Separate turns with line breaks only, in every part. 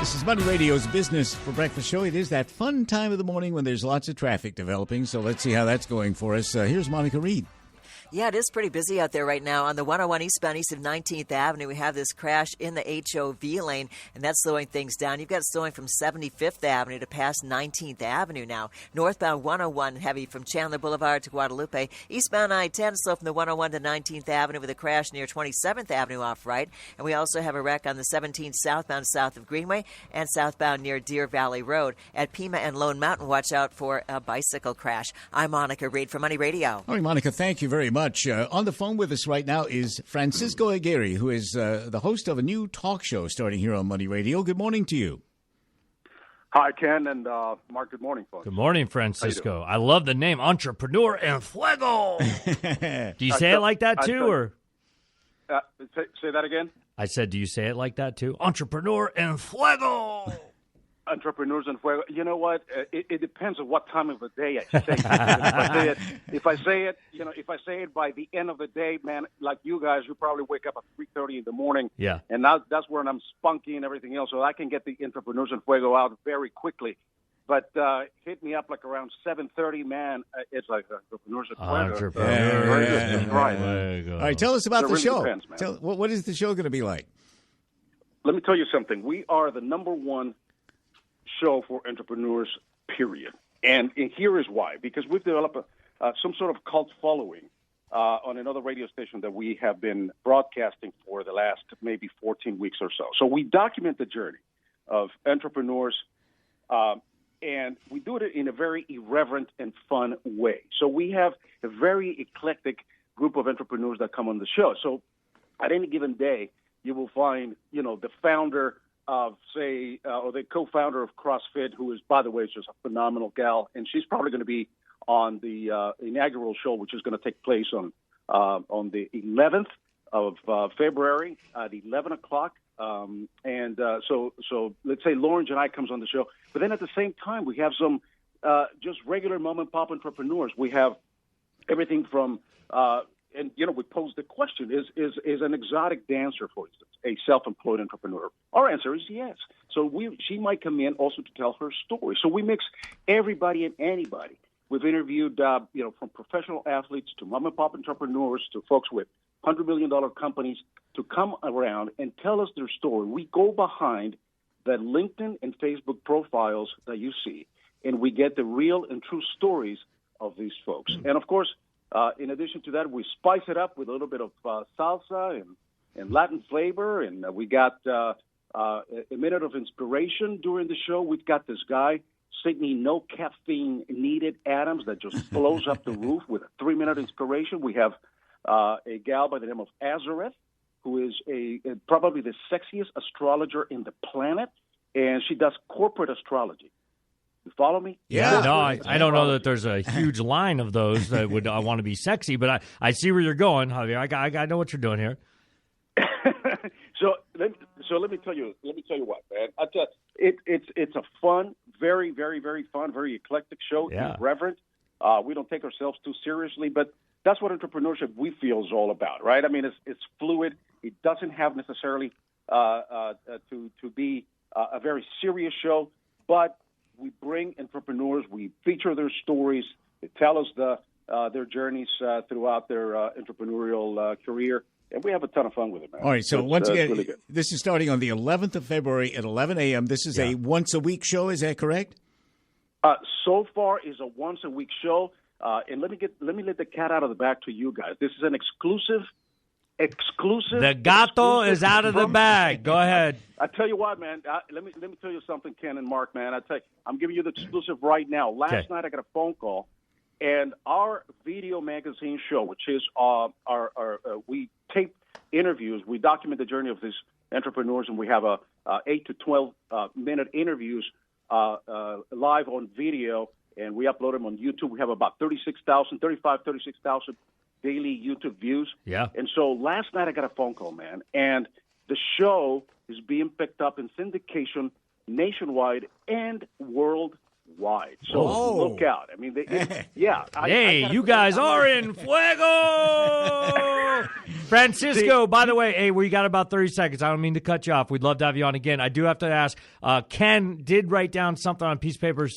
This is Money Radio's Business for Breakfast show. It is that fun time of the morning when there's lots of traffic developing, so let's see how that's going for us. Here's Monica Reed.
Yeah, it is pretty busy out there right now. On the 101 eastbound east of 19th Avenue, we have this crash in the HOV lane, and that's slowing things down. You've got slowing from 75th Avenue to past 19th Avenue now. Northbound 101 heavy from Chandler Boulevard to Guadalupe. Eastbound I-10 slow from the 101 to 19th Avenue with a crash near 27th Avenue off right. And we also have a wreck on the 17th southbound south of Greenway and southbound near Deer Valley Road. At Pima and Lone Mountain, watch out for a bicycle crash. I'm Monica Reed for Money Radio.
All right, Monica, thank you very much. On the phone with us right now is Francisco Aguirre, who is the host of a new talk show starting here on Money Radio. Good morning to you.
Hi, Ken and Mark. Good morning, folks.
Good morning, Francisco. I love the name Entrepreneur N Fuego. Do you say it like that too, or
say that again?
I said, do you say it like that too? Entrepreneur N Fuego.
Entrepreneurs and Fuego. You know what? It depends on what time of the day I say it. If I say it by the end of the day, man, like you guys, you probably wake up at 3:30 in the morning.
Yeah.
And that's when I'm spunky and everything else, so I can get the Entrepreneurs and Fuego out very quickly. But hit me up like around 7:30, man. It's like Entrepreneurs and Fuego. Very good. Just right.
All right, tell us about the
really
show.
Depends, man.
What is the show going to be like?
Let me tell you something. We are the number one show for entrepreneurs, period. And here is why. Because we've developed some sort of cult following on another radio station that we have been broadcasting for the last maybe 14 weeks or so. So we document the journey of entrepreneurs, and we do it in a very irreverent and fun way. So we have a very eclectic group of entrepreneurs that come on the show. So at any given day, you will find, the founder of, say, or the co-founder of CrossFit, who is, by the way, is just a phenomenal gal, and she's probably going to be on the inaugural show, which is going to take place on the 11th of February at 11 o'clock. So let's say Lauren and I comes on the show, but then at the same time we have some just regular mom and pop entrepreneurs. We have everything from we pose the question: Is an exotic dancer, for instance, a self-employed entrepreneur? Our answer is yes. So she might come in also to tell her story. So we mix everybody and anybody. We've interviewed, from professional athletes to mom and pop entrepreneurs to folks with $100 million companies to come around and tell us their story. We go behind the LinkedIn and Facebook profiles that you see, and we get the real and true stories of these folks. And of course, in addition to that, we spice it up with a little bit of salsa and Latin flavor, and we got a minute of inspiration during the show. We've got this guy, Sydney No Caffeine Needed Adams, that just blows up the roof with a 3-minute inspiration. We have a gal by the name of Azareth, who is probably the sexiest astrologer in the planet, and she does corporate astrology. You follow me?
Yeah. No, I don't know that there's a huge line of those that would I want to be sexy, but I see where you're going, Javier. I know what you're doing here.
So let me tell you what, man. It's a fun, very, very, very fun, very eclectic show.
Yeah.
Irreverent. We don't take ourselves too seriously, but that's what entrepreneurship we feel is all about, right? I mean, it's fluid. It doesn't have necessarily to be a very serious show, but we bring entrepreneurs. We feature their stories. They tell us their journeys throughout their entrepreneurial career. And we have a ton of fun with it, man.
All right, so once again,
really
this is starting on the 11th of February at 11 a.m. This is a once-a-week show, is that correct?
So far is a once-a-week show. And let me let the cat out of the bag to you guys. This is an exclusive.
The gato is out of the bag. Go ahead.
I tell you what, man. Let me tell you something, Ken and Mark, man. I tell you, I'm giving you the exclusive right now. Last night I got a phone call, and our video magazine show, which is we tape interviews, we document the journey of these entrepreneurs, and we have 8 to 12 minute interviews live on video, and we upload them on YouTube. We have about 36,000 daily YouTube views.
Yeah.
And so last night I got a phone call, man, and the show is being picked up in syndication nationwide and worldwide. wide. So look out. I mean,
Hey, you guys are in fuego! Francisco, by the way, hey, we got about 30 seconds. I don't mean to cut you off. We'd love to have you on again. I do have to ask, Ken did write down something on a piece of paper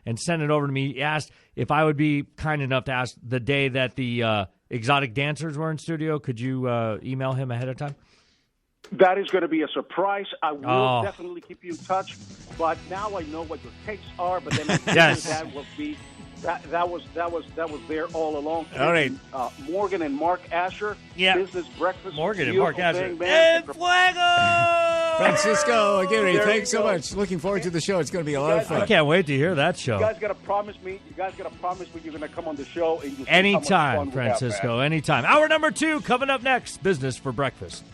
and send it over to me. He asked if I would be kind enough to ask the day that the exotic dancers were in studio. Could you email him ahead of time?
That is going to be a surprise. I will definitely keep you in touch. But now I know what your takes are. But then that will be that was there all along.
All right,
Morgan and Mark Asher.
Yeah,
Business Breakfast.
Morgan and Mark Asher.
N Fuego.
Francisco Aguirre, thanks so much. Looking forward to the show. It's going to be a lot of fun.
I can't wait to hear that show.
You guys got to promise me. You're going to come on the show and
anytime, Francisco. Anytime. Hour number 2 coming up next. Business for breakfast.